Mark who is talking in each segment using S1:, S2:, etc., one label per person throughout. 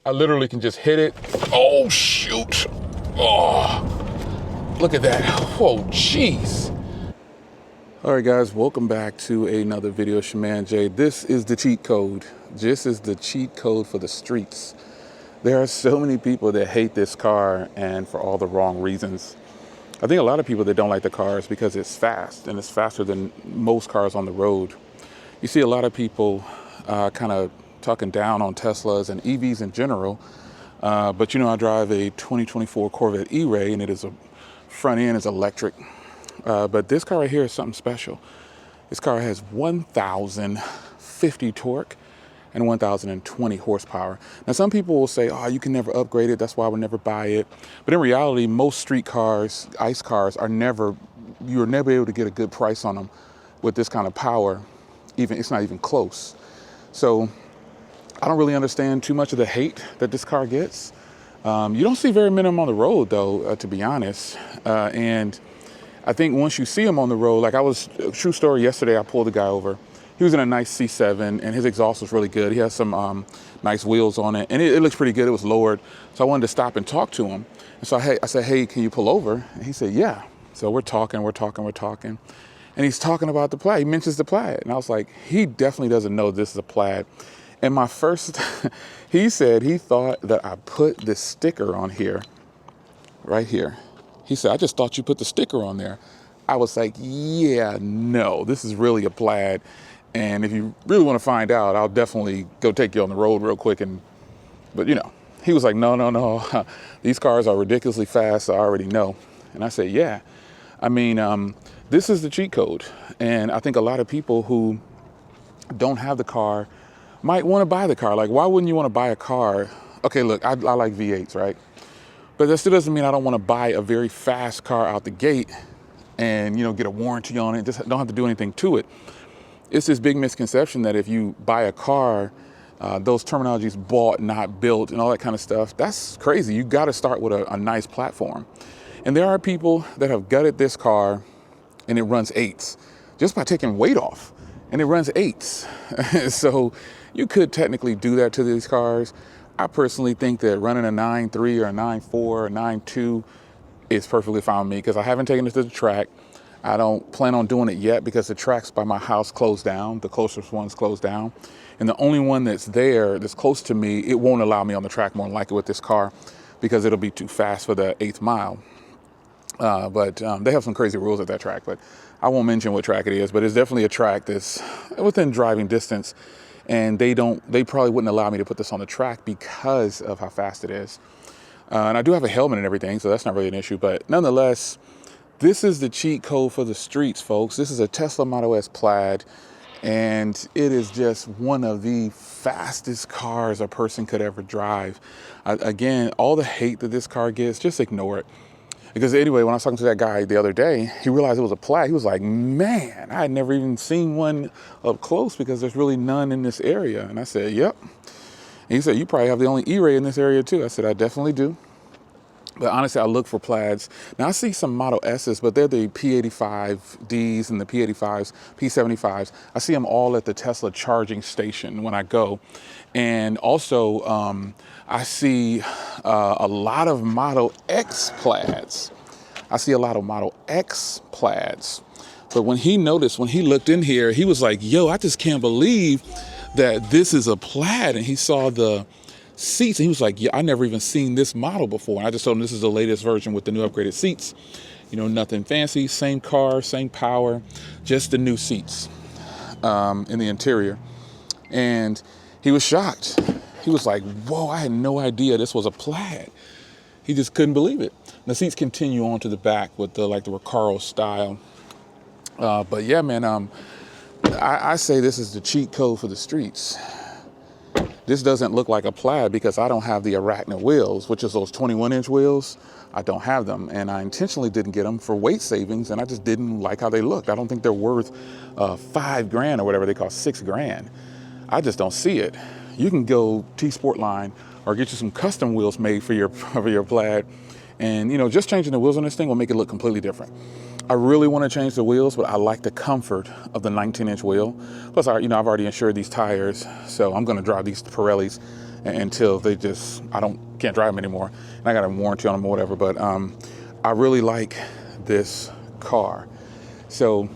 S1: I literally can just hit it. Oh, shoot. Oh, look at that. Oh, jeez. All right, guys, welcome back to another video. It's your man, Jay. This is the cheat code. This is the cheat code for the streets. There are so many people that hate this car, and for all the wrong reasons. I think a lot of people that don't like the car is because it's fast, and it's faster than most cars on the road. You see a lot of people kind of talking down on Teslas and EVs in general. But you know, I drive a 2024 Corvette E-Ray, and it is a front end is electric. But this car right here is something special. This car has 1,050 torque and 1,020 horsepower. Now, some people will say, oh, you can never upgrade it. That's why I would never buy it. But in reality, most street cars, ICE cars, you're never able to get a good price on them with this kind of power. It's not even close. So I don't really understand too much of the hate that this car gets. You don't see very many of them on the road, though, to be honest. And I think once you see them on the road, true story, yesterday I pulled a guy over. He was in a nice C7, and his exhaust was really good. He has some nice wheels on it, and it looks pretty good. It was lowered. So I wanted to stop and talk to him. And so I said, hey, can you pull over? And he said, yeah. So we're talking. And he's talking about the Plaid. He mentions the Plaid. And I was like, he definitely doesn't know this is a Plaid. And my first, he said he thought that I put this sticker on here, right here. He said, I just thought you put the sticker on there. I was like, yeah, no, this is really a Plaid. And if you really want to find out, I'll definitely go take you on the road real quick. But you know, he was like, no. These cars are ridiculously fast. I already know. And I said, yeah. I mean, this is the cheat code. And I think a lot of people who don't have the car might want to buy the car. Like, why wouldn't you want to buy a car? Okay, look, I like V8s, right? But that still doesn't mean I don't want to buy a very fast car out the gate and, you know, get a warranty on it. Just don't have to do anything to it. It's this big misconception that if you buy a car, those terminologies, bought, not built, and all that kind of stuff, that's crazy. You got to start with a nice platform. And there are people that have gutted this car and it runs 8s just by taking weight off, and it runs 8s. So you could technically do that to these cars. I personally think that running a 9.3 or a 9.4 or 9.2 is perfectly fine with me, because I haven't taken it to the track. I don't plan on doing it yet because the tracks by my house closed down. The closest one's closed down. And the only one that's there, that's close to me, it won't allow me on the track more than likely with this car, because it'll be too fast for the 8th mile. But they have some crazy rules at that track, but I won't mention what track it is. But it's definitely a track that's within driving distance, and they probably wouldn't allow me to put this on the track because of how fast it is. And I do have a helmet and everything, so that's not really an issue. But nonetheless, this is the cheat code for the streets, folks. This is a Tesla Model S Plaid, and it is just one of the fastest cars a person could ever drive. Again, all the hate that this car gets, just ignore it. Because anyway, when I was talking to that guy the other day, he realized it was a Plaid. He was like, man, I had never even seen one up close because there's really none in this area. And I said, yep. And he said, you probably have the only E-Ray in this area too. I said, I definitely do. But honestly, I look for Plaids. Now, I see some Model S's, but they're the P85Ds and the P85s, P75s. I see them all at the Tesla charging station when I go. And also, I see a lot of Model X Plaids. I see a lot of Model X Plaids. But when he looked in here, he was like, yo, I just can't believe that this is a Plaid. And he saw the seats, and he was like, yeah, I never even seen this model before. And I just told him this is the latest version with the new upgraded seats. You know, nothing fancy, same car, same power, just the new seats in the interior. And he was shocked. He was like, whoa, I had no idea this was a Plaid. He just couldn't believe it. The seats continue on to the back with the Recaro style. But yeah, man, I say this is the cheat code for the streets. This doesn't look like a Plaid because I don't have the Arachna wheels, which is those 21-inch wheels. I don't have them, and I intentionally didn't get them for weight savings, and I just didn't like how they looked. I don't think they're worth $5,000 or whatever they cost, $6,000. I just don't see it. You can go T-Sport line or get you some custom wheels made for your Plaid, and you know, just changing the wheels on this thing will make it look completely different. I really want to change the wheels, but I like the comfort of the 19-inch wheel. Plus, I've already insured these tires, so I'm going to drive these Pirellis until they just, can't drive them anymore. And I got a warranty on them or whatever, but I really like this car. So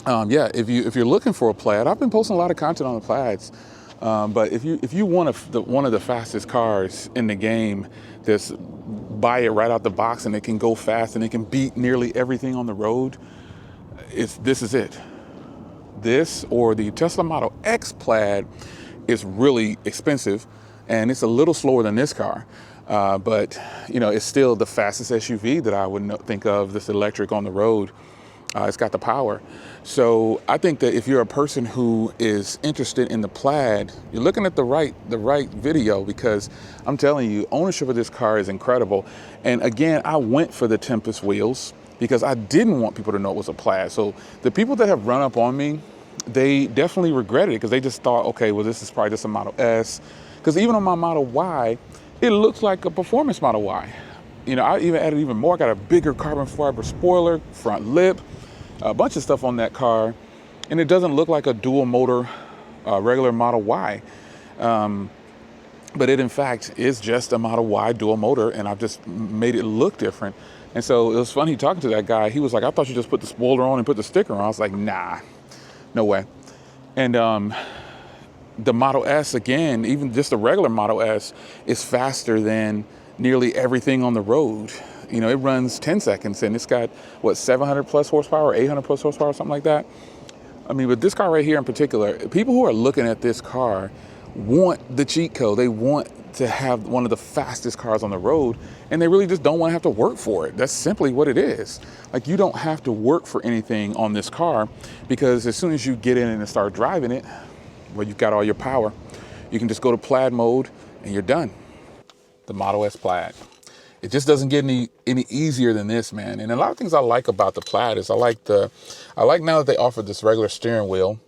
S1: yeah, if you're looking for a Plaid, I've been posting a lot of content on the Plaids. But if you want one of the fastest cars in the game, just buy it right out the box and it can go fast and it can beat nearly everything on the road, this is it. This or the Tesla Model X Plaid is really expensive and it's a little slower than this car. But you know, it's still the fastest SUV that I would think of that's electric on the road. It's got the power. So I think that if you're a person who is interested in the Plaid, you're looking at the right video, because I'm telling you, ownership of this car is incredible. And again, I went for the Tempest wheels because I didn't want people to know it was a Plaid. So the people that have run up on me, they definitely regretted it because they just thought, okay, well, this is probably just a Model S. Because even on my Model Y, it looks like a performance Model Y. You know, I even added even more. I got a bigger carbon fiber spoiler, front lip, a bunch of stuff on that car, and it doesn't look like a dual motor regular Model Y. But it in fact is just a Model Y dual motor, and I've just made it look different. And so it was funny talking to that guy. He was like, I thought you just put the spoiler on and put the sticker on. I was like, nah, no way. And the Model S, again, even just the regular Model S, is faster than nearly everything on the road. You know, it runs 10 seconds and it's got, what, 700 plus horsepower, 800 plus horsepower, something like that. I mean, but this car right here in particular, people who are looking at this car want the cheat code. They want to have one of the fastest cars on the road, and they really just don't want to have to work for it. That's simply what it is. Like, you don't have to work for anything on this car, because as soon as you get in and start driving it, well, you've got all your power. You can just go to Plaid mode and you're done. The Model S Plaid. It just doesn't get any easier than this, man. And a lot of things I like about the Plaid is I like now that they offer this regular steering wheel.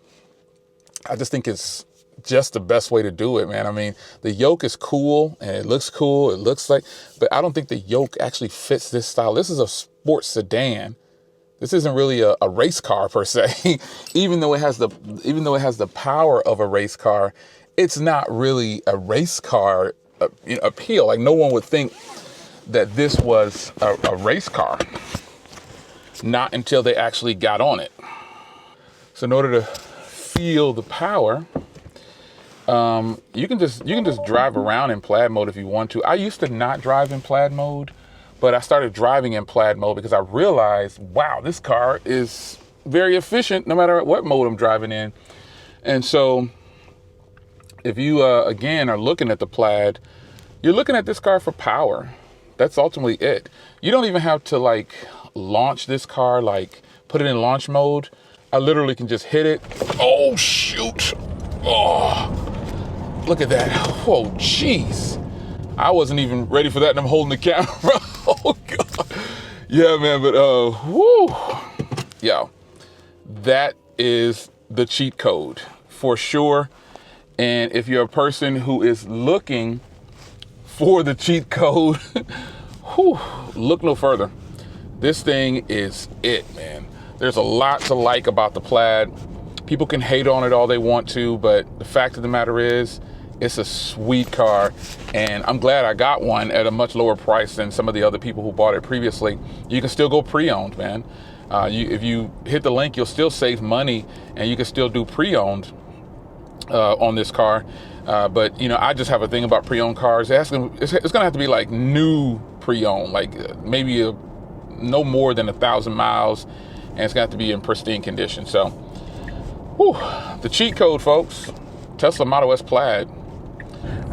S1: I just think it's just the best way to do it, man. I mean, the yoke is cool and it looks cool. It looks like, but I don't think the yoke actually fits this style. This is a sports sedan. This isn't really a race car per se. Even though it has the power of a race car, it's not really a race car appeal. Like, no one would think that this was a race car, not until they actually got on it. So in order to feel the power, you can just drive around in Plaid mode if you want to. I used to not drive in Plaid mode, but I started driving in Plaid mode because I realized, wow, this car is very efficient no matter what mode I'm driving in. And so if you, again, are looking at the Plaid, you're looking at this car for power. That's ultimately it. You don't even have to like launch this car, like put it in launch mode. I literally can just hit it. Oh, shoot. Oh, look at that. Oh, jeez. I wasn't even ready for that and I'm holding the camera. Oh, God. Yeah, man, but, whoo. Yo, that is the cheat code for sure. And if you're a person who is looking for the cheat code, whew, look no further. This thing is it, man. There's a lot to like about the Plaid. People can hate on it all they want to, but the fact of the matter is, it's a sweet car, and I'm glad I got one at a much lower price than some of the other people who bought it previously. You can still go pre-owned, man. If you hit the link, you'll still save money, and you can still do pre-owned on this car. But you know, I just have a thing about pre-owned cars. It's gonna have to be like new pre-owned, like maybe no more than 1,000 miles, and it's gonna have to be in pristine condition. So, whew, the cheat code, folks: Tesla Model S Plaid.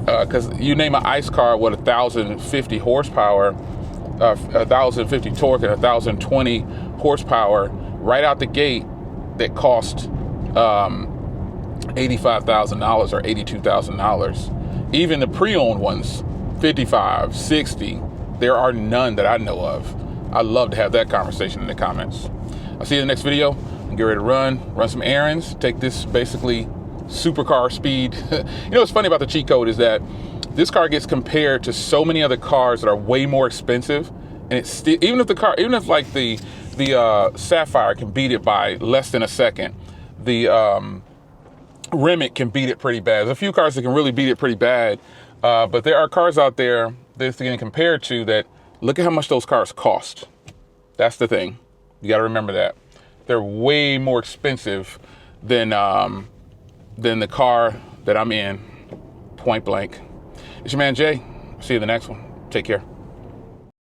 S1: Because you name an ICE car with 1,050 horsepower, 1,050 torque, and 1,020 horsepower right out the gate, that cost $85,000 or $82,000. Even the pre-owned ones, 55, 60, there are none that I know of. I'd love to have that conversation in the comments. I'll see you in the next video. I'm getting ready to run some errands, take this basically supercar speed. You know what's funny about the cheat code is that this car gets compared to so many other cars that are way more expensive, and it's still, even if like the Sapphire can beat it by less than a second, the Rimmit can beat it pretty bad. There's a few cars that can really beat it pretty bad, but there are cars out there that's getting compared to that. Look at how much those cars cost. That's the thing. You got to remember that. They're way more expensive than the car that I'm in, point blank. It's your man Jay. See you in the next one. Take care.